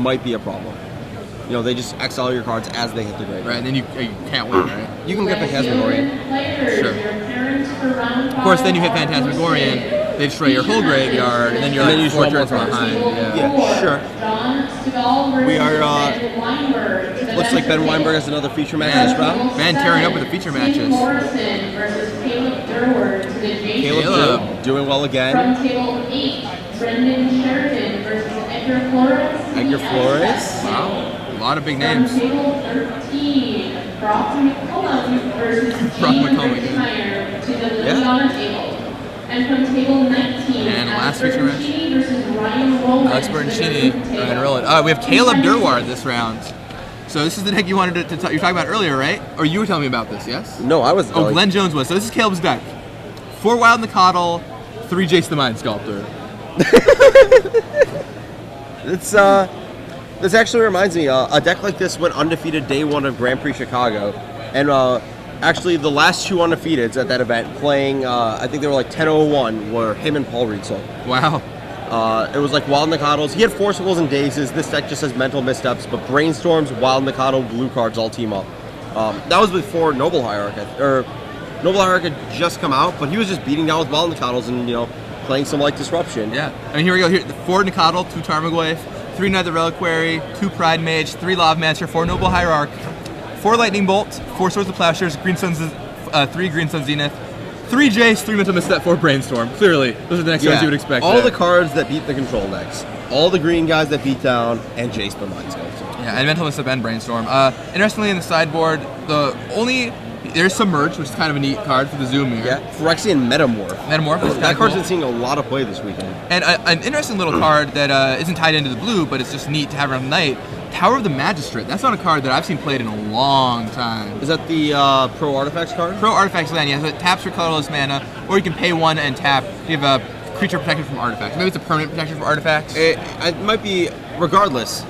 might be a problem. You know, they just exile your cards as they hit the grave. Right, and then you can't win, right? You can get Phantasmagorian. Sure. Of course, then you hit Phantasmagorian, they destroy your whole graveyard, and then you're like 4 turns behind. Yeah, sure. We are, looks like Ben Weinberg has another feature match this round. Ben tearing up with the feature matches. Morrison versus Caleb Durward to the Caleb doing well again. From table 8, Brendan Sheridan versus Edgar Flores. Edgar Flores. Wow. A lot of big names. From table 13, Brock McCollum versus James McIntyre to the lead honor table. And from table 19, And last feature match. versus Ryan Rowland. Alex Bertoncini, Ryan Rowland. We have Caleb Durward this round. So this is the deck you wanted to you're talking about earlier, right? Or you were telling me about this, yes? No, I was. Oh, Glenn Jones was. So this is Caleb's deck. 4 Wild in the Coddle, 3 Jace the Mind Sculptor. This actually reminds me, a deck like this went undefeated day 1 of Grand Prix Chicago, and actually the last 2 undefeateds at that event playing, I think they were like 10-01, were him and Paul Rietzel. Wow. It was like Wild in the Coddles. He had Forcibles and Dazes. This deck just has Mental Missteps, but Brainstorms, Wild in the Coddle, blue cards all team up. That was before Noble Hierarch, or Noble Hierarch had just come out, but he was just beating down with Wild in the Coddles and, you know, playing some like Disruption. Yeah. I mean, here we go. Here, 4 Nicodle, 2 Tarmogoyf, 3 Knight the Reliquary, 2 Pride Mage, 3 Lavmancer, 4 Noble Hierarch, 4 Lightning Bolt, 4 Swords of Plowshares, 3 Green Sun Zenith, 3 Jace, 3 Mental Misstep, 4 Brainstorm. Clearly, those are the next cards you would expect. All the cards that beat the control decks. All the green guys that beat down, and Jace the Mind Sculptor. Yeah, and Mental Misstep and Brainstorm. Interestingly, in the sideboard, there's Submerge, which is kind of a neat card for the Zoom here. Yeah, Phyrexian Metamorph. Metamorph. That card's been seeing a lot of play this weekend. And an interesting little card that isn't tied into the blue, but it's just neat to have around the night. Tower of the Magistrate. That's not a card that I've seen played in a long time. Is that the Pro Artifacts card? Pro Artifacts land, yeah. So it taps for colorless mana, or you can pay 1 and tap. You have a creature protected from artifacts. Maybe it's a permanent protection from artifacts. It might be, regardless,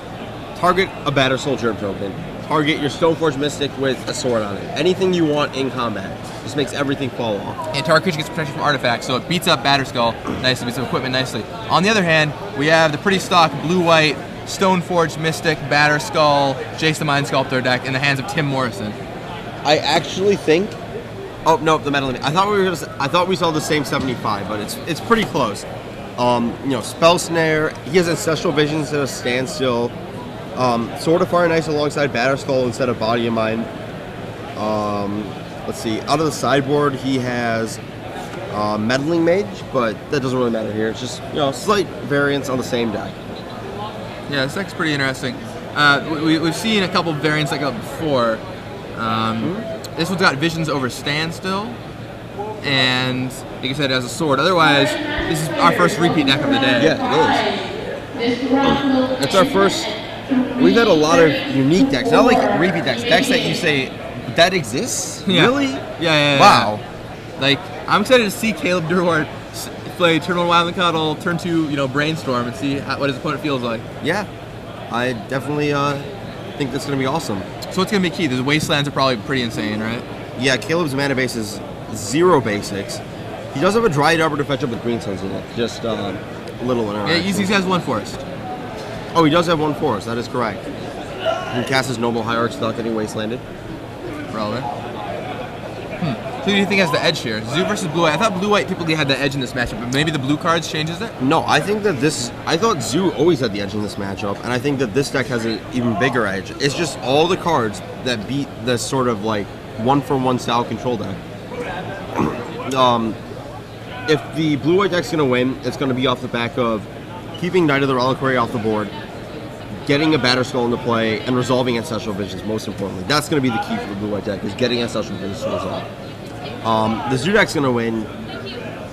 target a Battersoul Germ Token. Target your Stoneforge Mystic with a sword on it. Anything you want in combat. Just makes everything fall off. And target creature gets protection from artifacts, so it beats up Batterskull nicely, beats up equipment nicely. On the other hand, we have the pretty stock blue-white Stoneforge Mystic, Batterskull, Jace the Mind Sculptor deck in the hands of Tim Morrison. I actually think. Oh no, the metal. I thought we saw the same 75, but it's pretty close. You know, Spell Snare. He has Ancestral Vision instead of Standstill. Sword of Fire and Ice alongside Batterskull instead of Body of Mind. Let's see. Out of the sideboard, he has Meddling Mage, but that doesn't really matter here. It's just, you know, slight variance on the same deck. Yeah, this deck's pretty interesting. We've seen a couple variants like that before. This one's got Visions over Standstill, and like I said, it has a sword. Otherwise, this is our first repeat deck of the day. Yeah, it is. It's our first. We've had a lot of unique decks, not like repeat decks. Decks that you say that exists. Yeah. Really? Yeah. Wow. Like, I'm excited to see Caleb Durward play turn 1 Wild and Cuddle, turn 2, you know, Brainstorm, and see what his opponent feels like. Yeah, I definitely think that's going to be awesome. So what's going to be key? The Wastelands are probably pretty insane, right? Yeah, Caleb's mana base is 0 basics. He does have a Dryad Arbor to fetch up with Green Suns in it. Just a little interaction. Yeah, he has 1 Forest. Oh, he does have 1 Forest. That is correct. He can cast his Noble Hierarch without getting Wastelanded. Relevant. So who do you think has the edge here? Zoo versus Blue-White. I thought Blue-White typically had the edge in this matchup, but maybe the blue cards changes it? No, I think that I thought Zoo always had the edge in this matchup, and I think that this deck has an even bigger edge. It's just all the cards that beat the sort of like 1-for-1 style control deck. If the Blue-White deck's going to win, it's going to be off the back of keeping Knight of the Reliquary off the board, getting a Batterskull into play, and resolving Ancestral Visions, most importantly. That's going to be the key for the Blue-White deck, is getting Ancestral Visions to resolve. The Zoo deck's going to win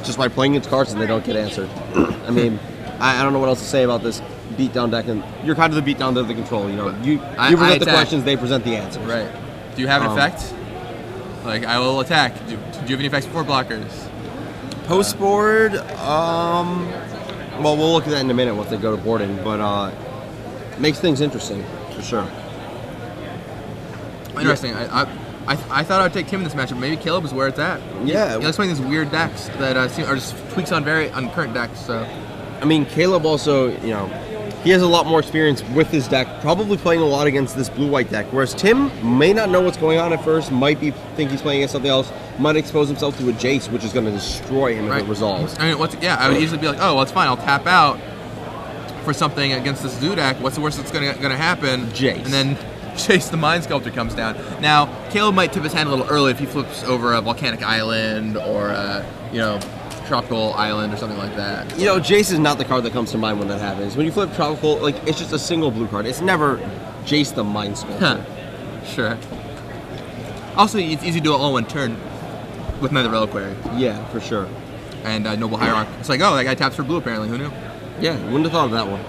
just by playing its cards and they don't get answered. I mean, I don't know what else to say about this beatdown deck. And you're kind of the beatdown, they're the control. You know, you present the questions, they present the answers. Right. Do you have an effect? Like, I will attack. Do you have any effects before blockers? Post-board, well, we'll look at that in a minute once they go to boarding, but makes things interesting, for sure. Interesting. Yeah. I thought I would take Tim in this matchup. Maybe Caleb is where it's at. Yeah. He likes playing these weird decks that are just tweaks on current decks. So, I mean, Caleb also, you know, he has a lot more experience with his deck, probably playing a lot against this blue-white deck, whereas Tim may not know what's going on at first, might think he's playing against something else, might expose himself to a Jace, which is going to destroy him if it resolves. I mean, I would easily be like, oh, well, it's fine, I'll tap out for something against this Zoo deck. What's the worst that's going to happen? Jace. And then Jace the Mind Sculptor comes down. Now, Caleb might tip his hand a little early if he flips over a Volcanic Island or, Tropical Island or something like that. Jace is not the card that comes to mind when that happens. When you flip Tropical, it's just a single blue card. It's never Jace the Mind Sculptor. Sure. Also, it's easy to do it all in one turn with Nether Reliquary. Yeah, for sure. And Noble Hierarch. It's like, oh, that guy taps for blue apparently. Who knew? Yeah, wouldn't have thought of that one.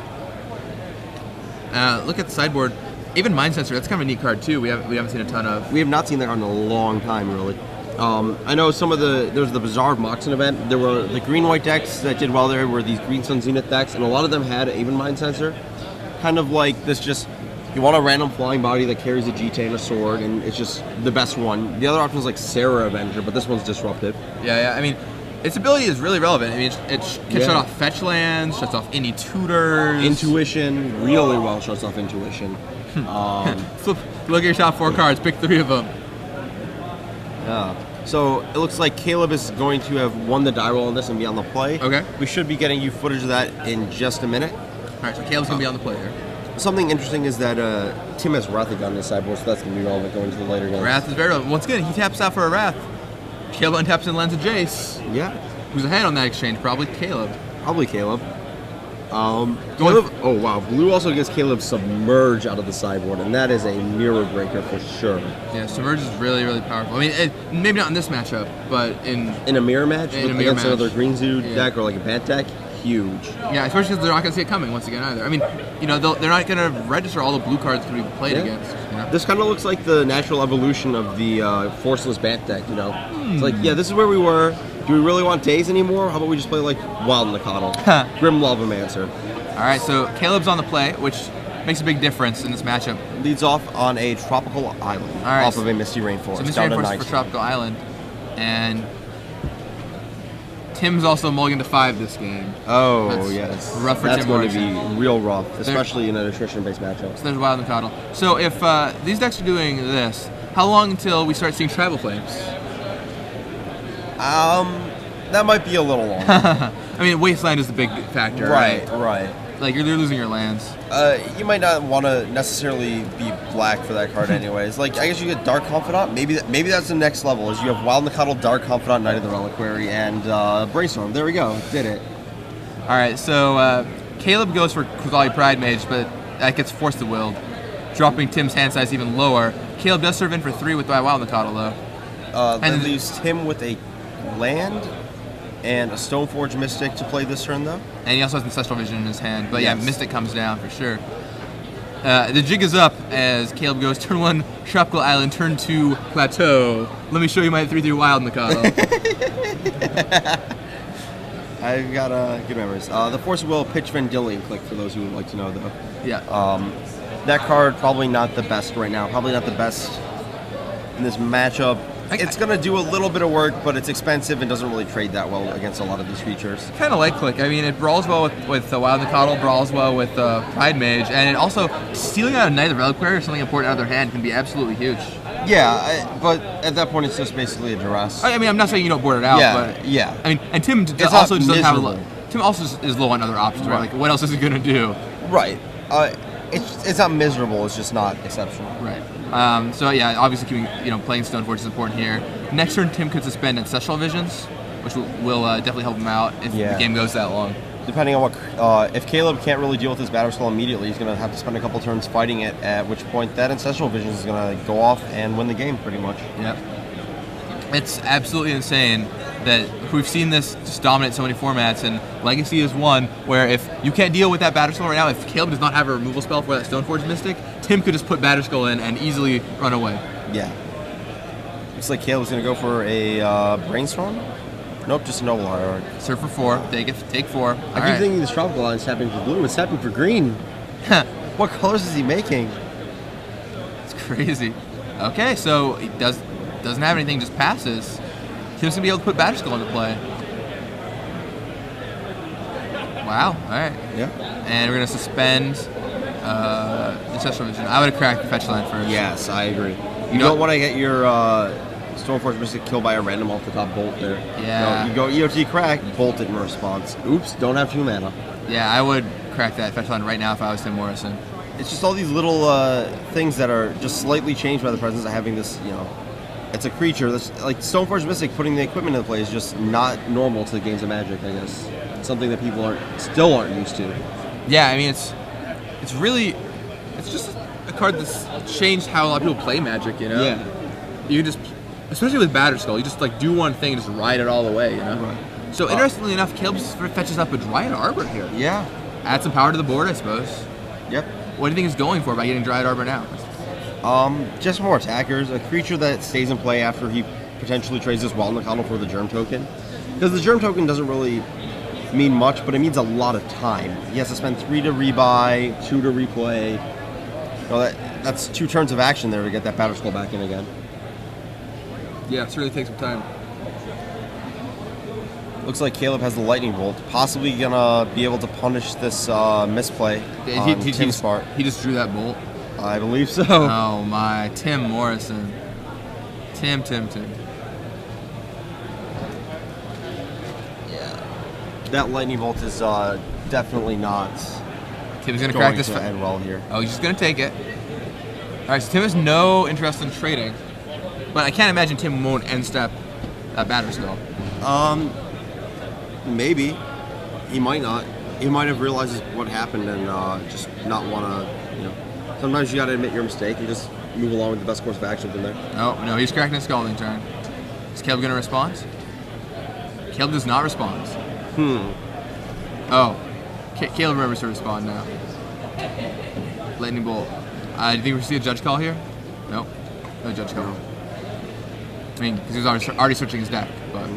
Look at the sideboard. Even Mind Sensor, that's kind of a neat card too. We haven't seen a ton of. We have not seen that card in a long time, really. I know there's the Bizarre Moxen event. There were the green-white decks that did well there were these Green Sun Zenith decks, and a lot of them had even Mind Sensor. Kind of like this you want a random flying body that carries a GT and a sword, and it's just the best one. The other option is like Sarah Avenger, but this one's disruptive. Yeah, I mean, its ability is really relevant. I mean, it can shut off fetch lands, shuts off any tutors. Intuition, really well shuts off Intuition. Look at your top 4 cards, pick 3 of them. Yeah. So it looks like Caleb is going to have won the die roll on this and be on the play. Okay. We should be getting you footage of that in just a minute. All right, so Caleb's going to be on the play here. Something interesting is that Tim has Wrathic on his sideboard, so that's going to be relevant going to the later games. Wrath is very relevant. Once again, he taps out for a Wrath. Caleb untaps and lands a Jace. Yeah. Who's ahead on that exchange? Probably Caleb. Caleb, oh wow, blue also gets Caleb Submerge out of the sideboard, and that is a mirror breaker for sure. Yeah, Submerge is really, really powerful. I mean, maybe not in this matchup, but in a mirror match against another Green Zoo deck or like a Bat deck, huge. Yeah, especially because they're not going to see it coming once again either. I mean, they're not going to register all the blue cards that we played against. This kind of looks like the natural evolution of the Forceless Bat deck. It's like, this is where we were. Do we really want Daze anymore? How about we just play like Wild Nikotl? Grim Lavamancer. All right, so Caleb's on the play, which makes a big difference in this matchup. Leads off on a Tropical Island, off of a Misty Rainforest. So Misty Rainforest for Tropical Island. And Tim's also mulligan to 5 this game. Oh, That's yes. rough for That's Tim going to Morrison. be real rough, especially in an attrition-based matchup. So there's Wild Nikotl. So if these decks are doing this, how long until we start seeing Tribal Flames? That might be a little long. I mean, Wasteland is the big factor, right? Right. Like, you're losing your lands. You might not want to necessarily be black for that card anyways. Like, I guess you get Dark Confidant. Maybe that's the next level, is you have Wild Nikotl, Dark Confidant, Knight of the Reliquary, and Brainstorm. There we go. Did it. All right, so Caleb goes for Kozali Pride Mage, but that gets forced to Willed, dropping Tim's hand size even lower. Caleb does serve in for 3 with Wild Nikotl, though. That leaves Tim with a land and a Stoneforge Mystic to play this turn, though. And he also has Ancestral Vision in his hand. But yeah, Mystic comes down for sure. The jig is up as Caleb goes turn 1 Tropical Island, turn 2 Plateau. Let me show you my 3/3 Wild Nikotl. I've got good memories. The Force of Will, Pitch Vendilion click for those who would like to know, though. Yeah. That card probably not the best right now. Probably not the best in this matchup. It's going to do a little bit of work, but it's expensive and doesn't really trade that well against a lot of these features. Kind of like Click. I mean, it brawls well with Wild Nikotl, brawls well with Pride Mage, and it also, stealing out a Knight of the Reliquary or something important out of their hand can be absolutely huge. Yeah, but at that point, it's just basically a duress. I mean, I'm not saying you don't board it out, but... Yeah. I mean, and Tim also just doesn't have Tim also is low on other options, right? Like, what else is he going to do? Right. It's not miserable, it's just not exceptional. Right. So yeah, obviously keeping playing Stoneforge is important here. Next turn, Tim could suspend Ancestral Visions, which will definitely help him out if the game goes that long. Depending on what, if Caleb can't really deal with his Battle Skull immediately, he's going to have to spend a couple turns fighting it. At which point, that Ancestral Visions is going to go off and win the game, pretty much. Yep. It's absolutely insane that we've seen this just dominate so many formats, and Legacy is one where if you can't deal with that Batterskull right now, if Caleb does not have a removal spell for that Stoneforge Mystic, Tim could just put Batterskull in and easily run away. Yeah. Looks like Caleb's going to go for a Brainstorm? Nope, just a Noble Hierarch. Serve for 4, take 4. I keep thinking this Tropical Island's tapping for blue, it's tapping for green. What colors is he making? It's crazy. Okay, so he doesn't have anything, just passes. Tim's going to be able to put Batterskull into play. Wow. All right. Yeah. And we're gonna suspend Ancestral Vision. I would have cracked the fetch line first. Yes, I agree. You know- don't want to get your Stormforge Mystic killed by a random off the top bolt there. Yeah. No, you go EOT crack, bolt it in response. Oops, don't have 2 mana. Yeah, I would crack that fetch line right now if I was Tim Morrison. It's just all these little things that are just slightly changed by the presence of having this, it's a creature that's like Stoneforge Mystic putting the equipment into play is just not normal to games of Magic, I guess. It's something that people still aren't used to. Yeah, I mean it's just a card that's changed how a lot of people play Magic, Yeah. You just, especially with Batterskull, you just like do one thing and just ride it all the way, Right. So interestingly enough, Caleb just fetches up a Dryad Arbor here. Yeah. Add some power to the board, I suppose. Yep. What do you think he's going for by getting Dryad Arbor now? Just more attackers. A creature that stays in play after he potentially trades this Wildnicottle for the Germ Token. Because the Germ Token doesn't really mean much, but it means a lot of time. He has to spend 3 to rebuy, 2 to replay. That's 2 turns of action there to get that Batterskull back in again. Yeah, it really takes some time. Looks like Caleb has the Lightning Bolt, possibly gonna be able to punish this misplay on Tim's part. He just drew that bolt. I believe so. Oh my, Tim Morrison. Tim. Yeah. That Lightning Bolt is definitely not Tim's gonna going crack this. to end well here. Oh, he's just gonna take it. All right, so Tim has no interest in trading, but I can't imagine Tim won't end step that Batterskull. Maybe. He might not. He might have realized what happened and just not want to, Sometimes you got to admit your mistake and just move along with the best course of action from there. No, he's cracking a Scalding Turn. Is Caleb gonna respond? Caleb does not respond. Oh, Caleb remembers to respond now. Lightning Bolt. Do you think we see a Judge Call here? Nope. No Judge Call. I mean, because he was already switching his deck, but...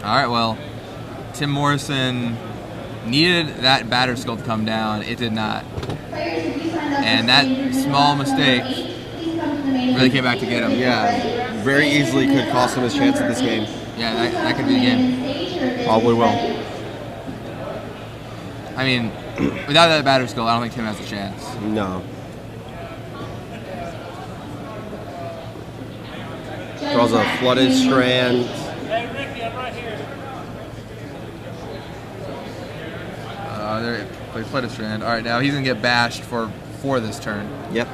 Alright, well, Tim Morrison needed that Batterskull to come down. It did not. And that small mistake really came back to get him. Yeah, very easily could cost him his chance at this game. Yeah, that could be the game. Probably will. I mean, without that Batterskull, I don't think Tim has a chance. No. Draws a Flooded Strand. They Flooded Strand. All right, now he's gonna get bashed for this turn. Yep.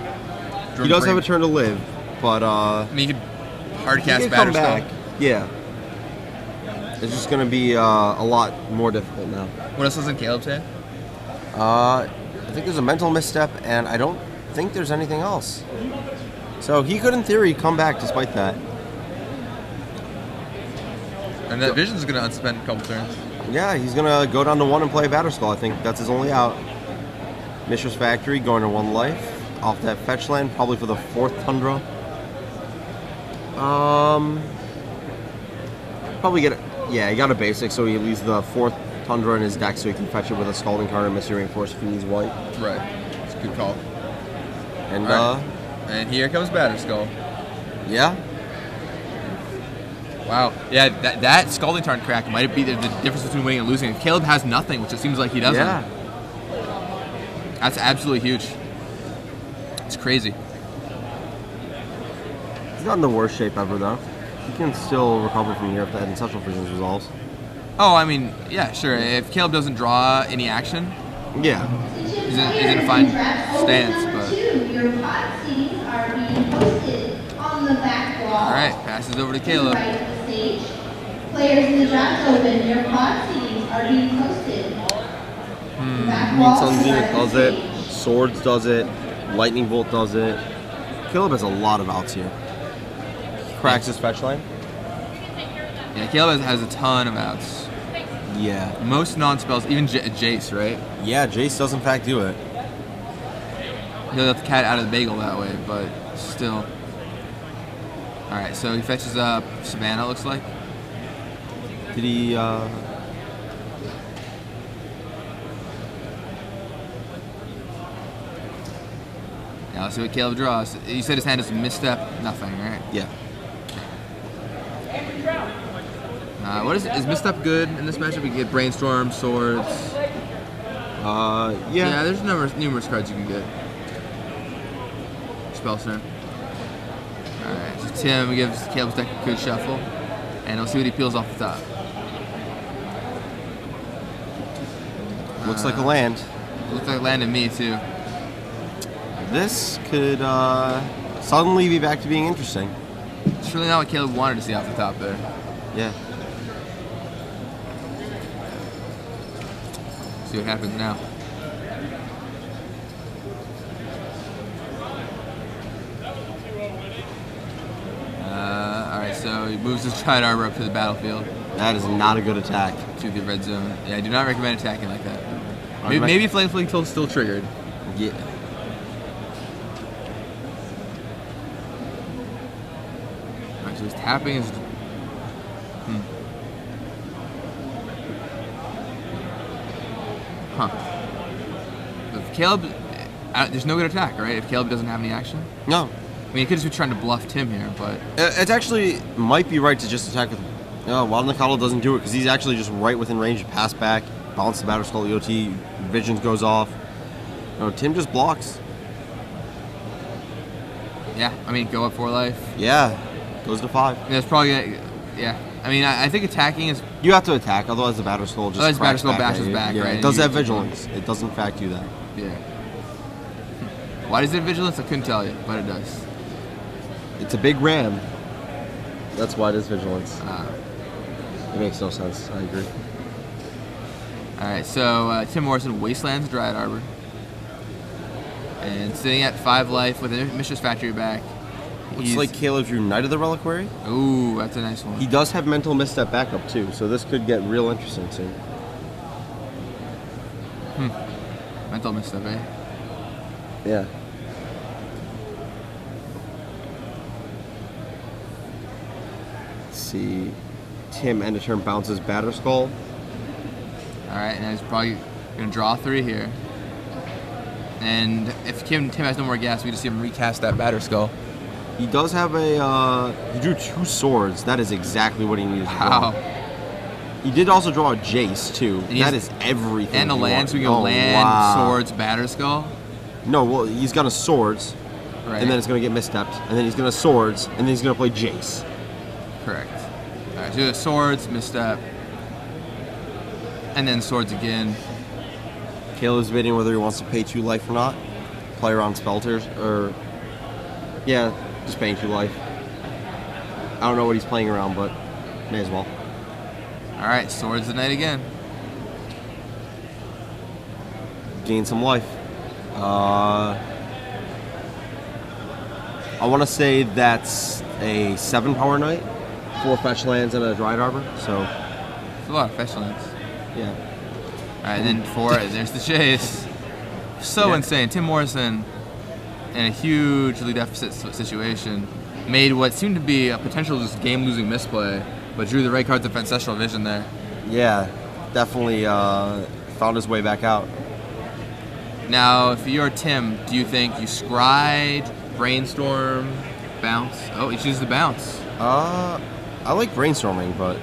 He does have a turn to live, but I mean, he could hard he cast can come Batterskull. back. Yeah. It's just gonna be a lot more difficult now. What else is in Caleb's hand? I think there's a mental misstep, and I don't think there's anything else. So he could, in theory, come back despite that. And that Vision's gonna unspend a couple turns. Yeah, he's gonna go down to 1 and play Batterskull. I think that's his only out. Mishra's Factory going to 1 life off that fetch land, probably for the 4th Tundra. Probably get it. Yeah, he got a basic, so he leaves the 4th Tundra in his deck, so he can fetch it with a Scalding card and Mystery Reinforce if he needs white. Right. It's a good call. And right. And here comes Batterskull. yeah. Wow. Yeah, that Scalding Tarn crack might be the difference between winning and losing. If Caleb has nothing, which it seems like he doesn't. Yeah. That's absolutely huge. It's crazy. He's not in the worst shape ever, though. He can still recover from here if that Ancestral Visions resolves. Oh, I mean, yeah, sure. If Caleb doesn't draw any action, Yeah. he's in a fine stance, but... Your pot seedings are being posted on the back wall. All right, passes over to Caleb. Right of the stage. Players in the draft open. Your pot seedings are being posted. Back Green wall Sun to the Zenith right of does the it. stage. Swords does it. Lightning Bolt does it. Caleb has a lot of outs here. Cracks his fetch line. Yeah, Caleb has a ton of outs. Yeah. Most non-spells, even Jace, right? Yeah, Jace does in fact do it. He'll let the cat out of the bagel that way, but still. All right, so he fetches up Savannah, looks like. Did he, Yeah, let's see what Caleb draws. You said his hand is a misstep, nothing, right? yeah. What is Misstep good in this matchup? We can get Brainstorm, Swords. Yeah. There's numerous cards you can get. Spell Snare. Alright, so Tim gives Caleb's deck a good shuffle, and we'll see what he peels off the top. Looks like a land. Looks like a land to me, too. This could suddenly be back to being interesting. It's really not what Caleb wanted to see off the top there. Yeah. See what happens now. Alright, so he moves his Triad Arbor up to the battlefield. That is not a good attack. To the red zone. Yeah, I do not recommend attacking like that. Maybe Flame Fleet's still triggered. Yeah. Alright, so he's tapping his... If Caleb... there's no good attack, right? If Caleb doesn't have any action? No. I mean, he could just be trying to bluff Tim here, but... It actually might be right to just attack with... No, Wild Nikado doesn't do it because he's actually just right within range to pass back, bounce the Batter Skull EOT, Visions goes off. No, Tim just blocks. Yeah, I mean, go up 4 life. Yeah, goes to 5. Yeah, it's probably gonna, yeah. I mean, I think attacking is... You have to attack, otherwise the Batter Skull just Otherwise, Batter cracks Skull back bashes at you. back, Yeah, right? it does You have get Vigilance. It does in fact do that. Yeah. Why does it have Vigilance? I couldn't tell you, but it does. It's a big ram. That's why it is Vigilance. It makes no sense. I agree. Alright, so Tim Morrison Wastelands Dryad Arbor. And sitting at 5 life with a Mistress Factory back. Looks like Caleb drew Knight of the Reliquary. Ooh, that's a nice one. He does have Mental Misstep backup too, so this could get real interesting soon. Mental Misstep, eh? Yeah. Let's see. Tim end of turn bounces Batter Skull. Alright, now he's probably going to draw 3 here. And if Tim has no more gas, we just see him recast that Batter Skull. He does have a, he drew 2 swords. That is exactly what he needed to draw. Wow. He did also draw a Jace, too. And that is everything. And a he land, wanted. so we go land, wow. swords, Batter Skull. No, well, he's got a swords, Right. and then it's going to get misstepped, and then he's going to swords, and then he's going to play Jace. Correct. Alright, so swords, misstep. And then swords again. Caleb's debating whether he wants to pay 2 life or not. Play around Spelters, or... Yeah, just paying 2 life. I don't know what he's playing around, but may as well. Alright, swords the knight again. Gain some life. I want to say that's a 7 power knight, 4 fetch lands and a Dryad Arbor, so... It's a lot of fetch lands. Yeah. Alright, then 4, there's the chase. So Yeah. insane. Tim Morrison, in a hugely deficit situation, made what seemed to be a potential just game-losing misplay, but drew the right cards of Ancestral Vision there. Yeah, definitely found his way back out. Now, if you're Tim, do you think you scryed, brainstorm, bounce? Oh, he chooses the bounce. I like brainstorming, but...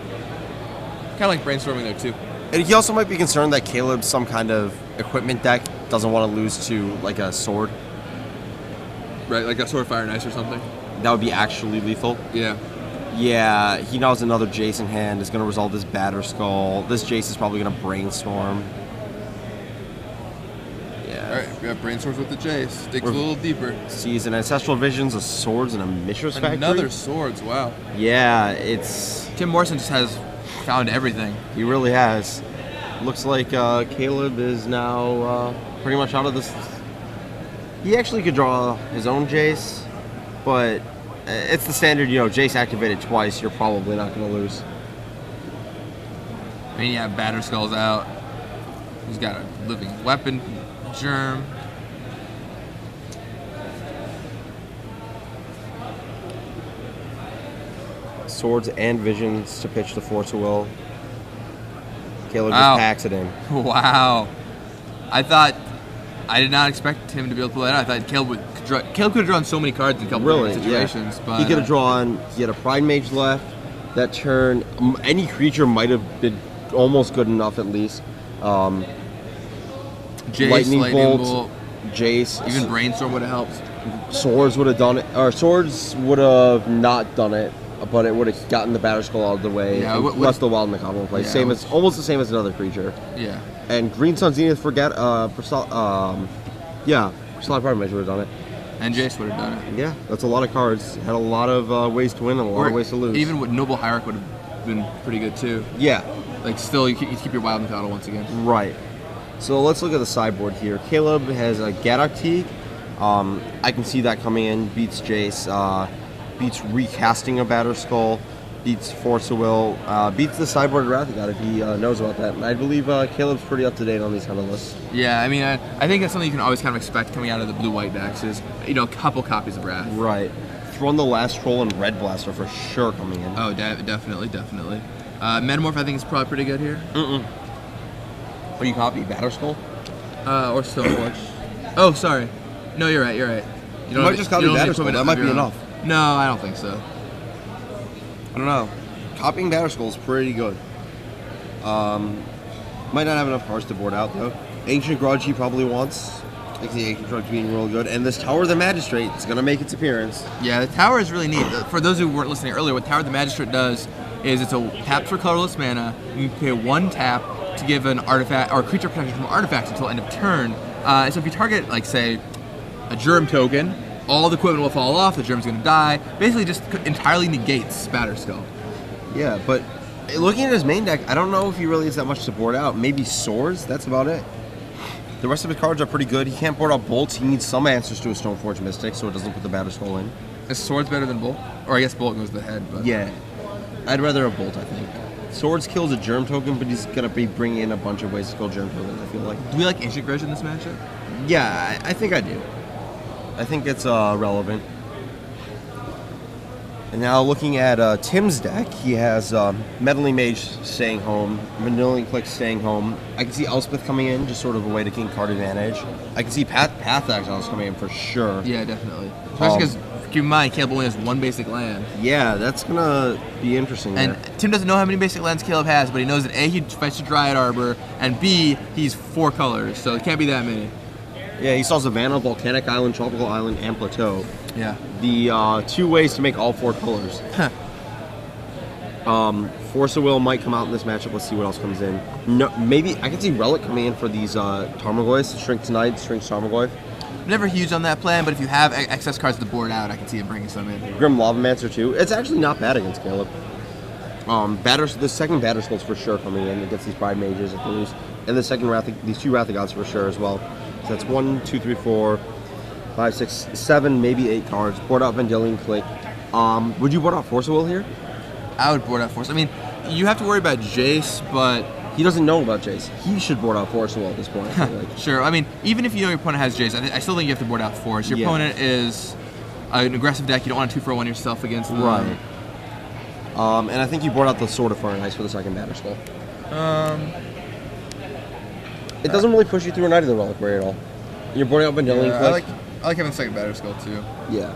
Kind of like brainstorming there, too. And he also might be concerned that Caleb's some kind of equipment deck doesn't want to lose to, like, a sword. Right, like a Sword Fire and Ice or something? That would be actually lethal. Yeah. Yeah, he now has another Jace in hand. Is going to resolve this Batter Skull. This Jace is probably going to brainstorm. Yeah. Alright, we got brainstorms with the chase. Digs a little deeper. Sees an Ancestral Visions, a Swords, and a Mistress Factory. Another swords, wow. Yeah, it's... Tim Morrison just has found everything. He really has. Looks like Caleb is now pretty much out of this. He actually could draw his own Jace, but it's the standard, you know, Jace activated twice, you're probably not going to lose. I mean, yeah, Batter Skull's out. He's got a living weapon, germ. Swords and Visions to pitch the Force of Will. Caleb Wow. just packs it in. Wow. I did not expect him to be able to play that. I thought Caleb could have drawn so many cards in a couple Really, different situations. yeah. But He could have drawn, he had a Pride Mage left, That turn, any creature might have been almost good enough at least. Jace, Lightning Bolt, Jace. Even Brainstorm would have helped. Swords would have done it, or Swords would have not done it, but it would have gotten the Batterskull out of the way and left the Wild Nikado in play. Yeah, Almost the same as another creature. Yeah. And Green Sun Zenith Personified Pride Mage would have done it. And Jace would have done it. Yeah, that's a lot of cards. Had a lot of ways to win and a lot of ways to lose. Even with Noble Hierarch would have been pretty good too. Yeah. Like still, you keep your Wild Nikado once again. Right. So let's look at the sideboard here. Caleb has a Gaddock Teague. I can see that coming in. Beats Jace. Beats recasting a Batterskull. Beats Force of Will. Beats the sideboard Wrath God if he knows about that. And I believe Caleb's pretty up to date on these kind of lists. Yeah, I mean, I think that's something you can always kind of expect coming out of the blue-white decks is, you know, a couple copies of Wrath. Right. Throne the Last Troll and Red Blaster for sure coming in. Oh, definitely. Metamorph I think is probably pretty good here. What do you copy? Batterskull? Or Stoneforge. Oh, sorry. No, you're right. You might just copy Batterskull. That might be enough. No, I don't think so. I don't know. Copying Batterskull is pretty good. Might not have enough cards to board out, though. Ancient Grudge he probably wants. I can see Ancient Grudge being real good. And this Tower of the Magistrate is going to make its appearance. Yeah, the Tower is really neat. For those who weren't listening earlier, what Tower of the Magistrate does is it's a tap for colorless mana. You pay 1 tap to give an artifact or creature protection from artifacts until end of turn. So if you target, like, say, a Germ token, all the equipment will fall off, the Germ's going to die. Basically just entirely negates Batterskull. Yeah, but looking at his main deck, I don't know if he really has that much to board out. Maybe Swords, that's about it. The rest of his cards are pretty good. He can't board out Bolts. He needs some answers to a Stoneforge Mystic, so it doesn't put the Batterskull in. Is Swords better than Bolt? Or I guess Bolt goes to the head, but... Yeah. I'd rather a Bolt, I think. Swords kills a Germ token, but he's going to be bringing in a bunch of ways to kill Germ tokens, I feel like. Do we like Ancient Grudge in this matchup? Yeah, I think I do. I think it's relevant. And now looking at Tim's deck, he has Meddling Mage staying home, Vanillion Click staying home. I can see Elspeth coming in, just sort of a way to gain card advantage. I can see Path Exiles coming in for sure. Yeah, definitely. Especially because, keep in mind, Caleb only has 1 basic land. Yeah, that's going to be interesting And there. Tim doesn't know how many basic lands Caleb has, but he knows that A, he fights a Dryad Arbor, and B, he's 4 colors, so it can't be that many. Yeah, he saw Savannah, Volcanic Island, Tropical Island, and Plateau. Yeah. The 2 ways to make all 4 colors. Force of Will might come out in this matchup. Let's see what else comes in. No, maybe I can see Relic coming in for these Tarmogoyfs. Shrink Tonight, Shrink Tarmogoyf. Never huge on that plan, but if you have excess cards to board out, I can see him bringing some in. Grim Lavamancer too. It's actually not bad against Caleb. The second Batterskull's for sure coming in against these Pride Mages at least, and the second these 2 Wrath of Gods for sure as well. So that's 1, 2, 3, 4, 5, 6, 7, maybe 8 cards. Board out Vendilion Click. Would you board out Force of Will here? I would board out Force. I mean, you have to worry about Jace, but he doesn't know about Jace. He should board out Force of Will at this point. I feel like. Sure. I mean, even if you know your opponent has Jace, I still think you have to board out Force. Your opponent is an aggressive deck. You don't want to 2-for-1 yourself against them. Right. And I think you board out the Sword of Fire and Ice for the second Batterskull. It doesn't really push you through a Night of the Reliquary at all. You're boarding out Vendilion Click. I like having the second Batterskull too. Yeah.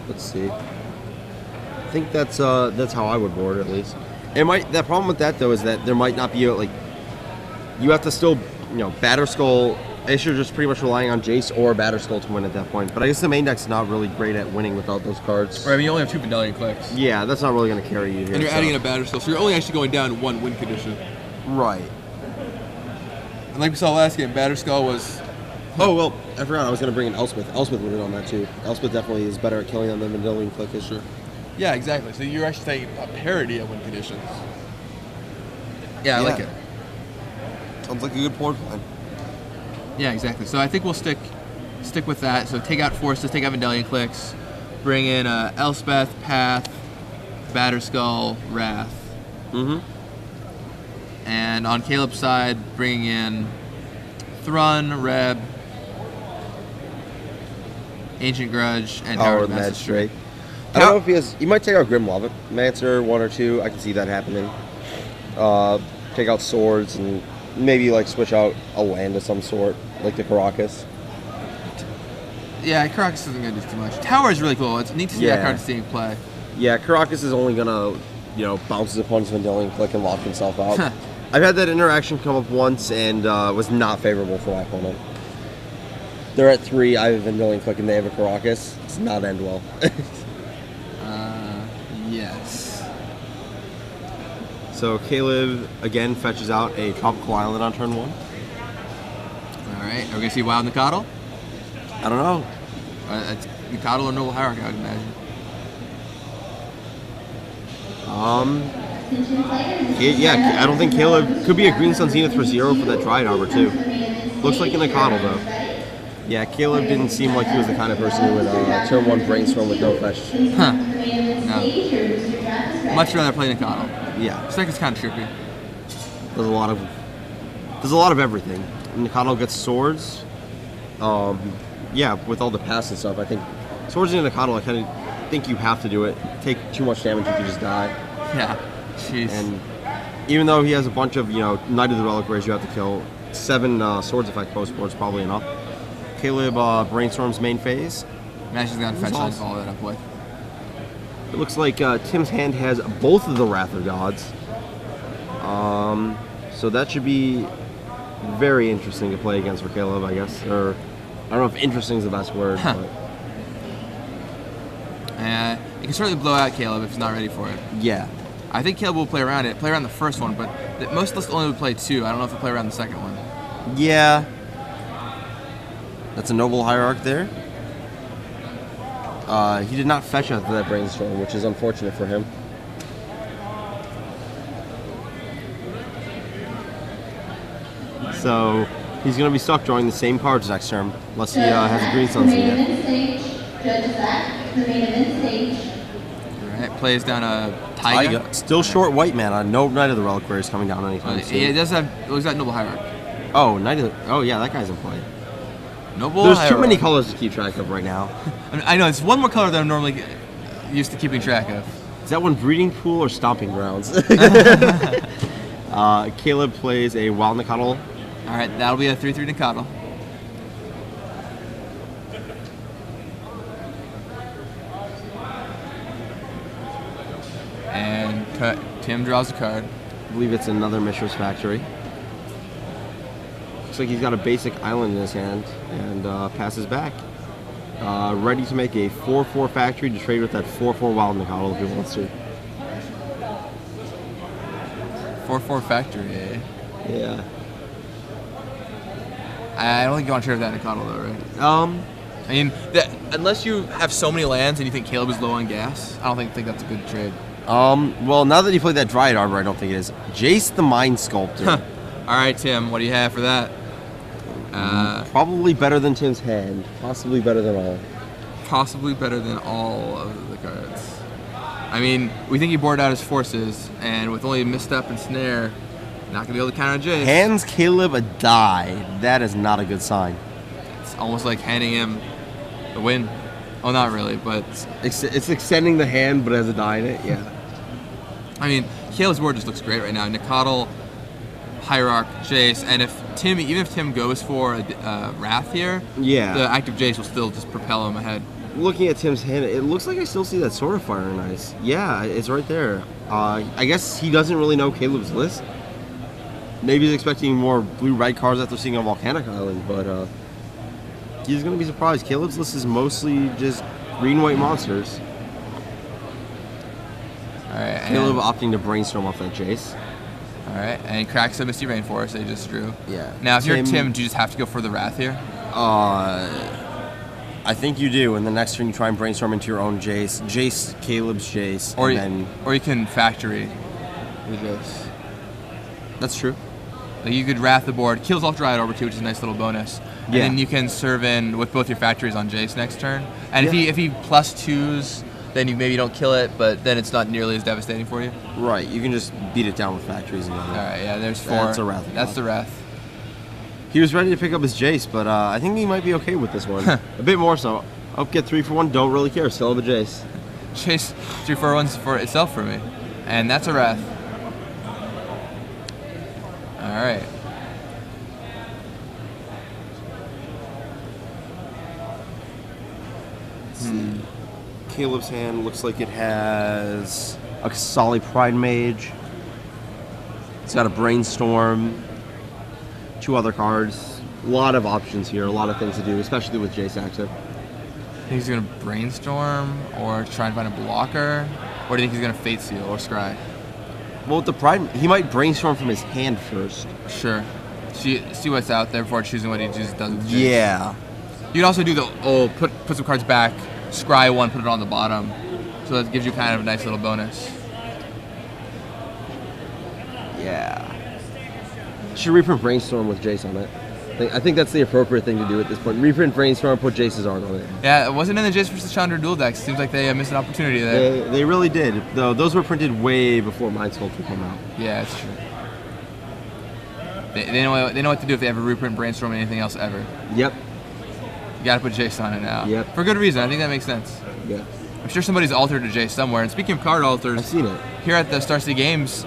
Let's see. I think that's how I would board at least. The problem with that though is that there might not be you have to still Batterskull. You're just pretty much relying on Jace or Batterskull to win at that point. But I guess the main deck's not really great at winning without those cards. Right, I mean you only have 2 Vendilion Clicks. Yeah, that's not really going to carry you here. And you're adding in a Batterskull, so you're only actually going down 1 win condition. Right. And like we saw last game, Batterskull was... Oh, well, I forgot I was going to bring in Elspeth. Elspeth would have done that too. Elspeth definitely is better at killing them than Vendilion Click is. Sure. Yeah, exactly. So you're actually taking a parity of win conditions. Yeah, I like it. Sounds like a good board plan. Yeah, exactly. So I think we'll stick with that. So take out Forces, take out Vendilion Clicks, bring in Elspeth, Path, Batterskull, Wrath. Mm-hmm. And on Caleb's side, bring in Thrun, Reb, Ancient Grudge, and Tower Howard of Magistrate. I don't know if he has... He might take out Grim Lavamancer, 1 or 2. I can see that happening. Take out Swords and maybe switch out a land of some sort, like the Caracas. Yeah, Caracas isn't going to do too much. Tower is really cool. It's neat to see that card seeing play. Yeah, Caracas is only gonna, bounce his opponent's Vendilion Click and lock himself out. I've had that interaction come up once and was not favorable for my opponent. They're at 3, I have a Vendilion Click and they have a Caracas. It's not end well. Yes. So Caleb again fetches out a Tropical Island on turn 1. All right. Are we gonna see Wild Nikadal? I don't know. It's Nikadal or Noble Hierarch, I would imagine. Yeah, I don't think Caleb could be a Green Sun Zenith for 0 for that Dryad Arbor too. Looks like in a Coddle though. Yeah, Caleb didn't seem like he was the kind of person who would turn 1 Brainstorm with no fetch. Huh. No. Much rather play Nikadal. Yeah, This deck is kind of trippy. there's a lot of everything. Nikadal gets swords. Yeah, with all the pass and stuff, I think swords in Nikadal, I kind of think you have to do it. Take too much damage, you could just die. Yeah. Jeez. And even though he has a bunch of, Knight of the Reliquaries you have to kill, 7 swords effect post board is probably enough. Caleb Brainstorm's main phase. Imagine he's gonna fetch line follow that up with. It looks like Tim's hand has both of the Wrath of Gods. So that should be very interesting to play against for Caleb, I guess. Or I don't know if interesting is the best word. But You can certainly blow out Caleb if he's not ready for it. yeah. I think Caleb will play around the first one, but most lists only would play 2. I don't know if he'll play around the second one. Yeah. That's a Noble Hierarch there. He did not fetch after that Brainstorm, which is unfortunate for him. So he's going to be stuck drawing the same cards next turn, unless he has a Green Sun Zenith. Alright, plays down a Taiga. Still short white mana. No Knight of the Reliquaries coming down anytime soon. It does have. He's got Noble Hierarch. Oh, yeah, that guy's in play. Noble There's Hierarch. too many colors to keep track of right now. I know, it's one more color than I'm normally used to keeping track of. Is that one Breeding Pool or Stomping Grounds? Caleb plays a Wild Nikadal. Alright, that'll be a 3/3 Nikadal. And Tim draws a card. I believe it's another Mishra's Factory. Looks like he's got a basic island in his hand and passes back. Ready to make a 4/4 factory to trade with that 4/4 Wild Nikadal if he wants to. 4/4 Factory, eh? Yeah. I don't think you want to trade with that Nikadal though, right? I mean, unless you have so many lands and you think Caleb is low on gas, I don't think that's a good trade. Well, now that he played that Dryad Arbor, I don't think it is. Jace the Mind Sculptor. Alright, Tim, what do you have for that? Probably better than Tim's hand. Possibly better than all. Possibly better than all of the cards. I mean, we think he boarded out his forces, and with only Misstep and Snare, not going to be able to counter Jace. Hands Caleb a die. That is not a good sign. It's almost like handing him the win. Oh, not really, but... It's extending the hand, but it has a die in it, yeah. I mean, Caleb's board just looks great right now. Nikadal, Hierarch, Jace, and even if Tim goes for a Wrath here, Yeah. the active Jace will still just propel him ahead. Looking at Tim's hand, it looks like I still see that Sword of Fire in Ice. Yeah, it's right there. I guess he doesn't really know Caleb's list. Maybe he's expecting more blue-red cards after seeing a Volcanic Island, but he's going to be surprised. Caleb's list is mostly just green-white monsters. Alright, Caleb opting to Brainstorm off that Jace. Alright, and he cracks the Misty Rainforest that he just drew. Yeah. Now, if you're Tim, do you just have to go for the Wrath here? I think you do, and the next turn you try and Brainstorm into your own Jace. Jace, Caleb's Jace, Or and you can Factory with Jace. That's true. Like you could Wrath the board, kills off Dryad Arbor too, which is a nice little bonus. And Yeah. then you can serve in with both your factories on Jace next turn. And if he +2s, then you maybe don't kill it, but then it's not nearly as devastating for you. Right, you can just beat it down with Factories again. Alright, yeah, there's 4. That's a Wrath. That's the Wrath. He was ready to pick up his Jace, but I think he might be okay with this one. A bit more so. Oh, get 3 for 1, don't really care, still have a Jace. Jace 3 for 1 for itself for me. And that's a Wrath. Alright. Caleb's hand looks like it has a solid Pride Mage. It's got a Brainstorm, 2 other cards. A lot of options here, a lot of things to do, especially with Jace active. Think he's gonna brainstorm or try and find a blocker, or do you think he's gonna Fate Seal or Scry? Well, with the Pride, he might Brainstorm from his hand first. Sure. See what's out there before choosing what he just does. With Jace. Yeah. You can also do the put some cards back, scry one, put it on the bottom, so that gives you kind of a nice little bonus. Yeah. Should reprint Brainstorm with Jace on it. I think that's the appropriate thing to do at this point. Reprint Brainstorm, put Jace's art on it. Yeah, it wasn't in the Jace vs. Chandra duel decks. Seems like they missed an opportunity there. They really did. Though those were printed way before Mind Sculptor came out. Yeah, it's true. They know what to do if they ever reprint Brainstorm or anything else ever. Yep. You gotta put Jace on it now. Yep. For good reason. I think that makes sense. Yeah. I'm sure somebody's altered a Jace somewhere. And speaking of card alters, I've seen it. Here at the Star City Games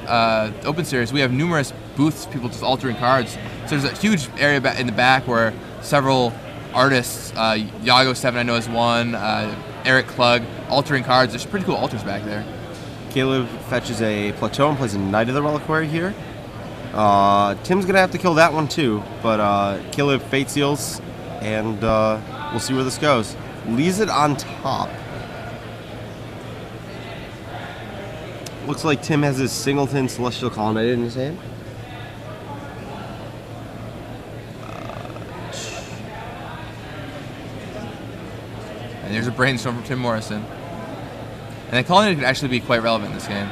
Open Series, we have numerous booths, people just altering cards. So there's a huge area in the back where several artists, Yago7 I know is one, Eric Klug, altering cards. There's pretty cool alters back there. Caleb fetches a Plateau and plays a Knight of the Reliquary here. Tim's going to have to kill that one too, but Caleb Fate Seals, and we'll see where this goes. Leaves it on top. Looks like Tim has his Singleton Celestial Colonnade in his hand. And there's a Brainstorm from Tim Morrison. And the Colonnade could actually be quite relevant in this game.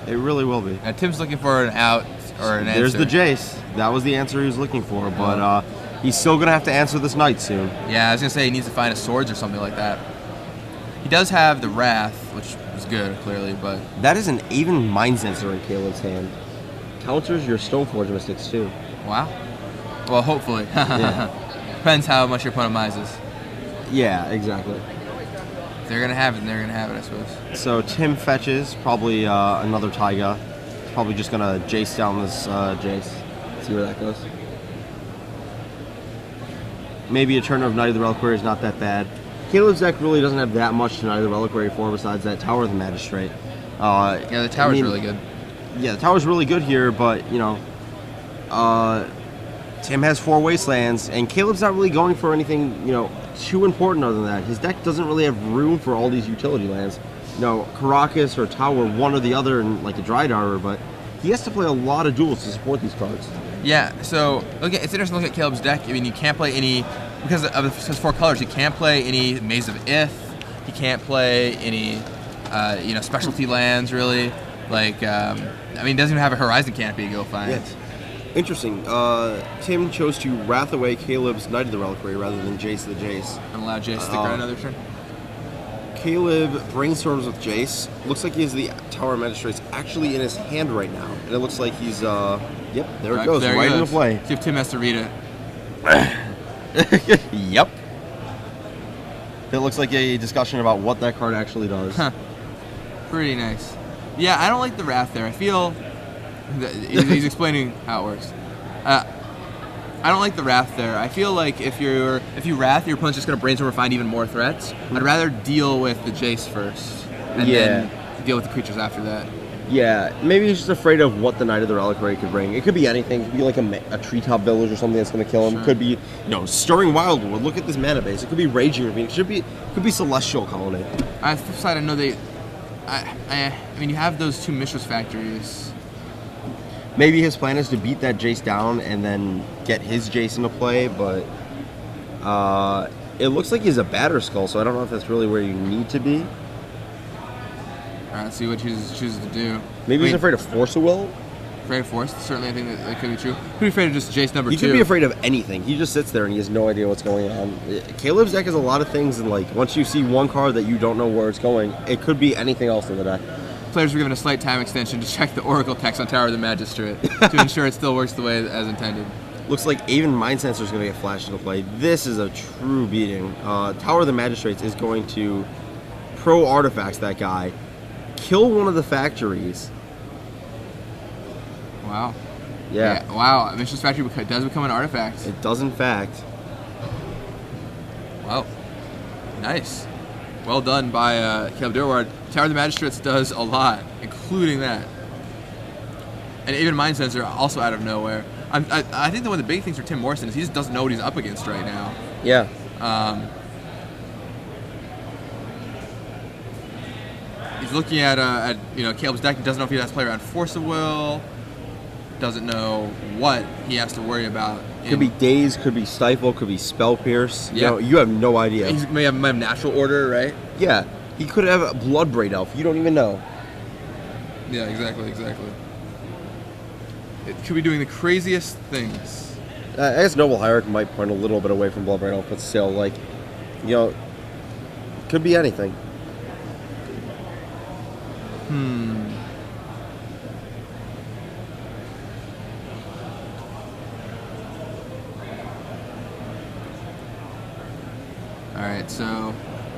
It really will be. Now, Tim's looking for an out or an answer. There's the Jace. That was the answer he was looking for, but he's still going to have to answer this Knight soon. Yeah, I was going to say he needs to find a Swords or something like that. He does have the Wrath, which is good, clearly, but... That is an even Mind Sensor in Caleb's hand. Counters your Stoneforge Mystics, too. Wow. Well, hopefully. Yeah. Depends how much your opponent mises. Yeah, exactly. If they're going to have it, then they're going to have it, I suppose. So Tim fetches probably another Taiga. He's probably just going to Jace down this Jace. See where that goes. Maybe a turn of Knight of the Reliquary is not that bad. Caleb's deck really doesn't have that much to Knight of the Reliquary for besides that Tower of the Magistrate. Yeah, the Tower's really good. Yeah, the Tower's really good here, but, you know, Tim has 4 Wastelands, and Caleb's not really going for anything, you know, too important other than that. His deck doesn't really have room for all these utility lands. You know, Caracas or Tower, one or the other, and like a Dry Darter, but he has to play a lot of duels to support these cards. Yeah, so it's interesting to look at Caleb's deck. I mean, you can't play any, because of his 4 colors, you can't play any Maze of Ith. He can't play any, you know, specialty lands, really. Like, I mean, he doesn't even have a Horizon Canopy to go find. Yes. Interesting. Tim chose to Wrath away Caleb's Knight of the Reliquary rather than Jace the Jace. And allow Jace to stick around another turn. Caleb brainstorms with Jace. Looks like he has the Tower of Magistrates actually in his hand right now. And it looks like he's, yep, there it goes, there right into play. See if Tim has to read it. Yep. It looks like a discussion about what that card actually does. Huh. Pretty nice. Yeah, I don't like the Wrath there. I feel he's explaining how it works. I don't like the Wrath there. I feel like if you Wrath, your opponent's just going to brainstorm or find even more threats. I'd rather deal with the Jace first, and then deal with the creatures after that. Yeah, maybe he's just afraid of what the Knight of the Reliquary could bring. It could be anything. It could be like a treetop village or something that's going to kill him. Sure. Could be, you know, Stirring Wildwood. Look at this mana base. It could be Raging Ravine. It could be Celestial Colony. On the flip side, I know I mean, you have those 2 Mistress Factories. Maybe his plan is to beat that Jace down and then get his Jace into play, but it looks like he's a Batter Skull, so I don't know if that's really where you need to be. All right, let's see what he chooses to do. Maybe he's afraid of Force of Will. Afraid of Force? Certainly, I think that could be true. Could be afraid of just Jace number 2. He could be afraid of anything. He just sits there and he has no idea what's going on. Caleb's deck has a lot of things, and like once you see one card that you don't know where it's going, it could be anything else in the deck. Players were given a slight time extension to check the Oracle text on Tower of the Magistrate to ensure it still works the way as intended. Looks like even Mind Sensor is going to get flashed into play. This is a true beating. Tower of the Magistrates is going to pro artifacts that guy, kill one of the factories. Wow. Yeah. Wow. Mistress Factory does become an artifact. It does, in fact. Wow. Nice. Well done by Caleb Durward. Tower of the Magistrates does a lot, including that. And even Mind Sensor also out of nowhere. I think that one of the big things for Tim Morrison is he just doesn't know what he's up against right now. Yeah. He's looking at Caleb's deck. He doesn't know if he has to play around Force of Will. Doesn't know what he has to worry about. Could be Daze, could be Stifle, could be Spell Pierce. Yeah. You have no idea. He may have Natural Order, right? Yeah. He could have a Bloodbraid Elf. You don't even know. Yeah, exactly. It could be doing the craziest things. I guess Noble Hierarch might point a little bit away from Bloodbraid Elf, but still, like, could be anything. Alright, so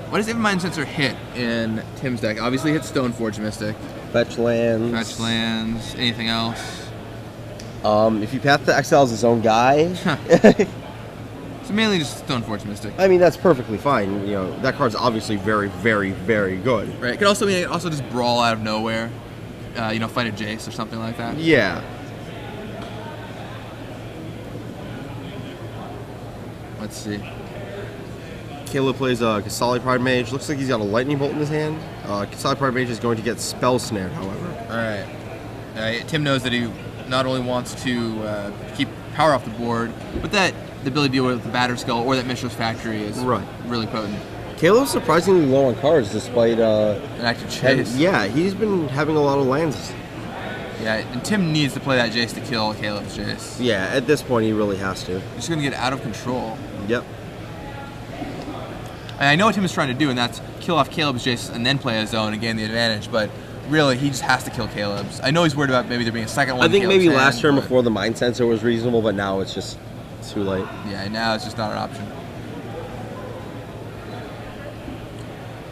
what does Even Mind Sensor hit in Tim's deck? Obviously hits Stoneforge Mystic. Fetch lands. Anything else? If you path to exile as his own guy. So mainly just Stoneforge Mystic. I mean, that's perfectly fine. That card's obviously very, very, very good. Right. It could also mean just brawl out of nowhere. Fight a Jace or something like that. Yeah. Let's see. Caleb plays Kasali Pride Mage. Looks like he's got a Lightning Bolt in his hand. Kasali Pride Mage is going to get Spell Snared, however. Alright. Tim knows that he not only wants to keep power off the board, but that the ability to deal with the Batterskull or that Mishra's Factory is really potent. Caleb's surprisingly low on cards despite an active Chase. He's been having a lot of lands. Yeah, and Tim needs to play that Jace to kill Caleb's Jace. Yeah, at this point he really has to. He's just going to get out of control. Yep. And I know what Tim is trying to do, and that's kill off Caleb's Jace and then play his own and gain the advantage, but really, he just has to kill Caleb's. I know he's worried about maybe there being a second one. I think maybe last turn before the Mind Sensor was reasonable, but now it's just too late. Yeah, now it's just not an option.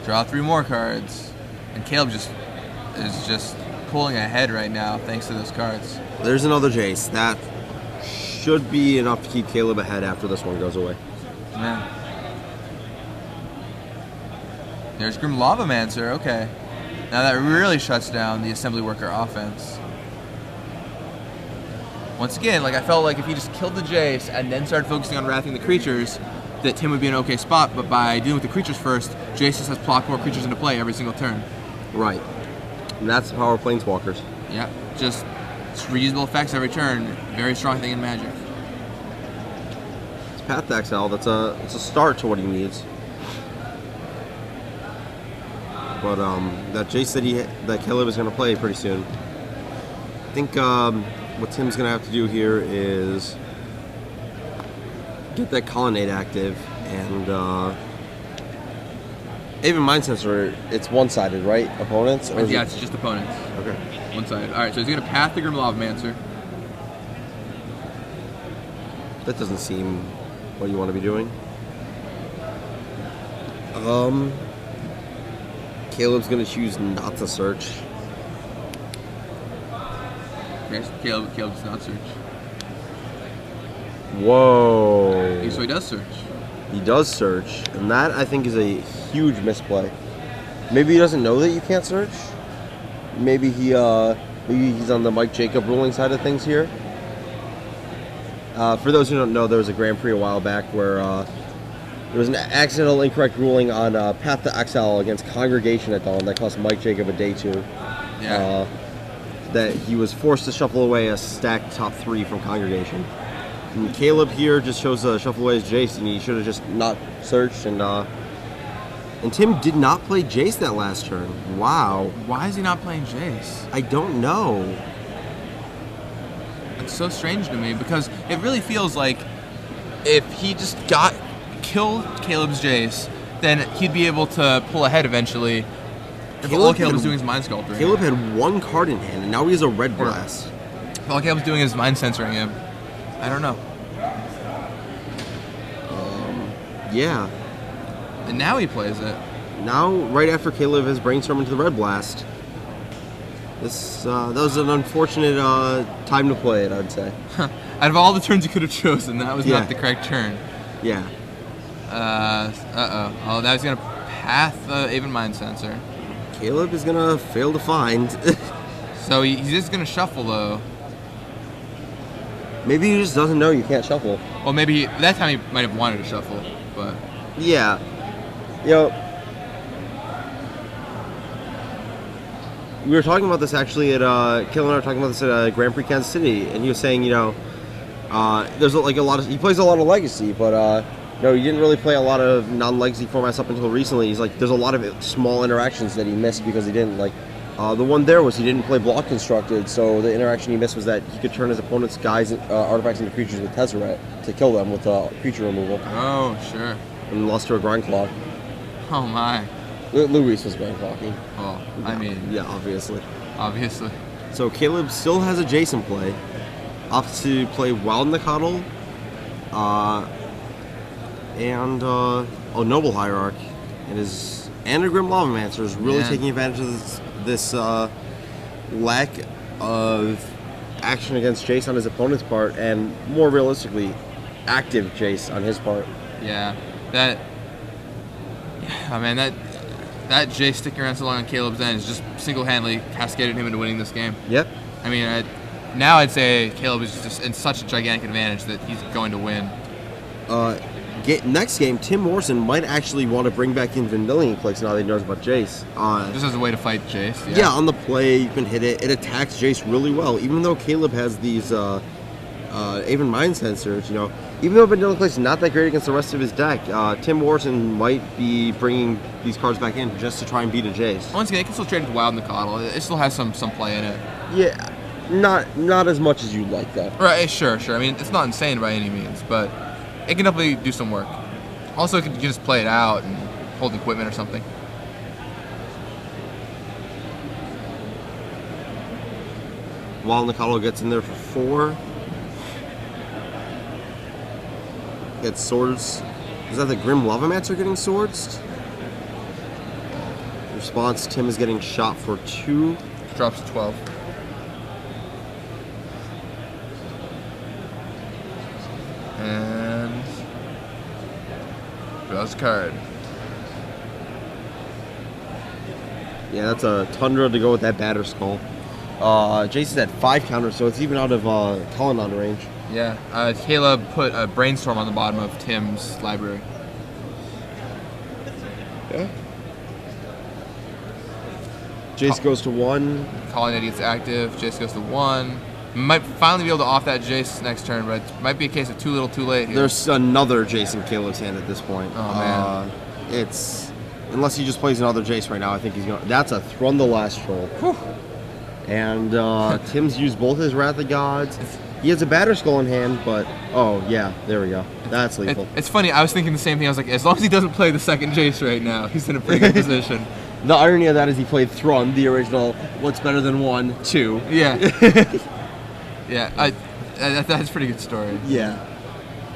Draw 3 more cards. And Caleb is just pulling ahead right now thanks to those cards. There's another Jace. That should be enough to keep Caleb ahead after this one goes away. Man. There's Grim Lavamancer, okay. Now that really shuts down the Assembly Worker offense. Once again, I felt like if he just killed the Jace and then started focusing on wrathing the creatures, that Tim would be in an okay spot, but by dealing with the creatures first, Jace just has plopped more creatures into play every single turn. Right. And that's the power of Planeswalkers. Yeah, just reusable effects every turn. Very strong thing in Magic. It's Path to Exile. It's a start to what he needs. But that Jace that Caleb is going to play pretty soon. I think what Tim's going to have to do here is get that Colonnade active, and even Mind Sensor, it's one-sided, right? Opponents? Or yeah, it's just opponents. Okay. One-sided. Alright, so he's going to path the Grim Lavamancer. That doesn't seem what you want to be doing. Caleb's going to choose not to search. Yes, Caleb does not search. Whoa. So he does search. He does search, and that I think is a huge misplay. Maybe he doesn't know that you can't search. Maybe he's on the Mike Jacob ruling side of things here. For those who don't know, there was a Grand Prix a while back where there was an accidental incorrect ruling on Path to Exile against Congregation at Dawn that cost Mike Jacob a day 2. Yeah. That he was forced to shuffle away a stacked top 3 from Congregation. And Caleb here just chose to shuffle away his Jace, and he should have just not searched. And Tim did not play Jace that last turn. Wow. Why is he not playing Jace? I don't know. It's so strange to me because it really feels like if he just killed Caleb's Jace, then he'd be able to pull ahead eventually. If all Caleb was doing his Mind Sculptor. Caleb had 1 card in hand, and now he has a Red Blast. If all Caleb was doing is Mind Censoring him. I don't know. Yeah. And now he plays it. Now, right after Caleb has brainstormed into the Red Blast, that was an unfortunate time to play it, I'd say. Out of all the turns he could have chosen, that was not the correct turn. Yeah. Uh-oh. Oh, now he's going to Path Even Mind Sensor. Caleb is gonna fail to find. So he's just gonna shuffle though. Maybe he just doesn't know you can't shuffle. Well, maybe that time he might have wanted to shuffle, but Yeah. You know, we were talking about this actually at Caleb and I were talking about this at Grand Prix Kansas City, and he was saying, there's a lot of, he plays a lot of Legacy, but he didn't really play a lot of non-Legacy formats up until recently. He's like, there's a lot of small interactions that he missed because he didn't the one there was he didn't play block constructed, so the interaction he missed was that he could turn his opponent's guys artifacts into creatures with Tezzeret to kill them with creature removal. Oh, sure. And lost to a Grind Claw. Oh my. Luis was Grind Clawing. Oh, I mean, Yeah, obviously. obviously. So Caleb still has a Jason play. Opts to play Wild Nikotl, and Noble Hierarch, and a Grim Lavamancer is really taking advantage of this lack of action against Jace on his opponent's part, and more realistically, active Jace on his part. Yeah, that Jace sticking around so long on Caleb's end is just single-handedly cascaded him into winning this game. Yep. I mean, now I'd say Caleb is just in such a gigantic advantage that he's going to win. Next game, Tim Morrison might actually want to bring back in Vendilion Clicks now that he knows about Jace. Just as a way to fight Jace. Yeah, on the play, you can hit it. It attacks Jace really well, even though Caleb has these Even Mind Sensors, Even though Vendilion Clicks is not that great against the rest of his deck, Tim Morrison might be bringing these cards back in just to try and beat a Jace. Once again, it can still trade with Wild Nikotl. It still has some play in it. Yeah, not as much as you'd like, though. Right, sure. I mean, it's not insane by any means, but it can definitely do some work. Also, you can just play it out and hold equipment or something. Wild Nikotl gets in there for 4. Gets swords. Is that the Grim Lavamancer getting swords? Response, Tim is getting shot for 2. Drops to 12. And draws a card. Yeah, that's a Tundra to go with that Batter Skull. Jason's at 5 counters, so it's even out of Colonnade range. Yeah, Caleb put a Brainstorm on the bottom of Tim's library. Yeah. Jace goes to 1. Colonnade gets active. Jace goes to 1. Might finally be able to off that Jace next turn, but it might be a case of too little, too late here. There's another Jace in Caleb's hand at this point. Oh, man. It's... Unless he just plays another Jace right now, I think he's going to... That's a Thrun the Last Troll. Whew. And Tim's used both his Wrath of Gods. He has a Batter Skull in hand, but... Oh, yeah, there we go. That's lethal. It's funny, I was thinking the same thing. I was like, as long as he doesn't play the second Jace right now, he's in a pretty good position. The irony of that is he played Thrun, the original What's Better Than 1, 2. Yeah. Yeah, that's a pretty good story. Yeah.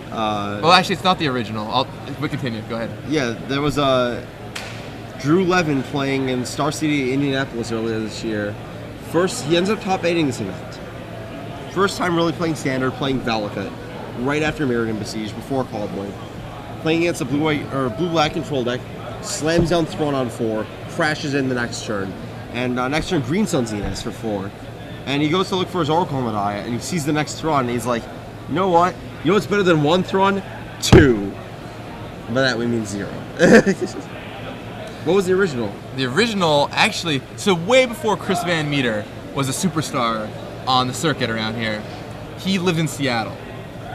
Well, actually, it's not the original. We continue. Go ahead. Yeah, there was Drew Levin playing in Star City, Indianapolis earlier this year. First, he ends up top 8ing this event. First time really playing Standard, playing Valakut, right after Mirrodin Besiege, before Callblade. Playing against a blue-black control deck, slams down Throne on 4, crashes in the next turn, and next turn Green Sun Zenith for 4. And he goes to look for his Oracle Medaya, and he sees the next Throne, and he's like, you know what? You know what's better than 1 Throne? 2. By that we mean 0. What was the original? The original, actually, so way before Chris Van Meter was a superstar on the circuit around here, he lived in Seattle.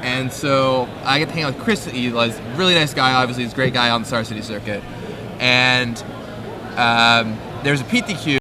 And so I get to hang out with Chris. He was a really nice guy, obviously. He's a great guy on the Star City circuit. And there's a PTQ